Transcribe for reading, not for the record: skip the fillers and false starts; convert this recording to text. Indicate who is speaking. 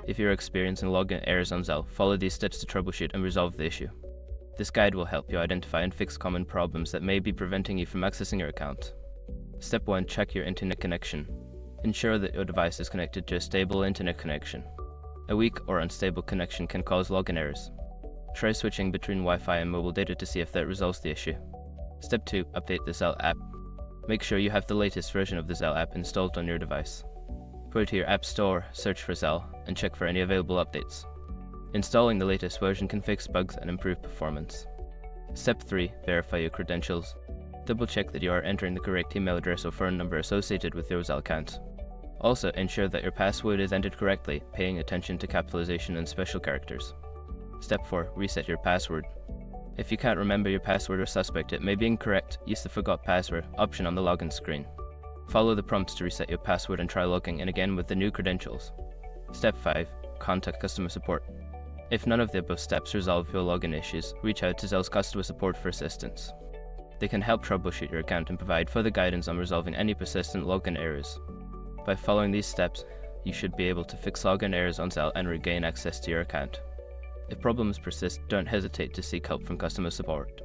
Speaker 1: If you're experiencing login errors on Zelle, follow these steps to troubleshoot and resolve the issue. This guide will help you identify and fix common problems that may be preventing you from accessing your account. Step 1. Check your internet connection. Ensure that your device is connected to a stable internet connection. A weak or unstable connection can cause login errors. Try switching between Wi-Fi and mobile data to see if that resolves the issue. Step 2. Update the Zelle app. Make sure you have the latest version of the Zelle app installed on your device. Go to your App Store, search for Zelle, and check for any available updates. Installing the latest version can fix bugs and improve performance. Step 3. Verify your credentials. Double check that you are entering the correct email address or phone number associated with your Zelle account. Also, ensure that your password is entered correctly, paying attention to capitalization and special characters. Step 4. Reset your password. If you can't remember your password or suspect it may be incorrect, use the Forgot Password option on the login screen. Follow the prompts to reset your password and try logging in again with the new credentials. Step 5. Contact customer support. If none of the above steps resolve your login issues, reach out to Zelle's customer support for assistance. They can help troubleshoot your account and provide further guidance on resolving any persistent login errors. By following these steps, you should be able to fix login errors on Zelle and regain access to your account. If problems persist, don't hesitate to seek help from customer support.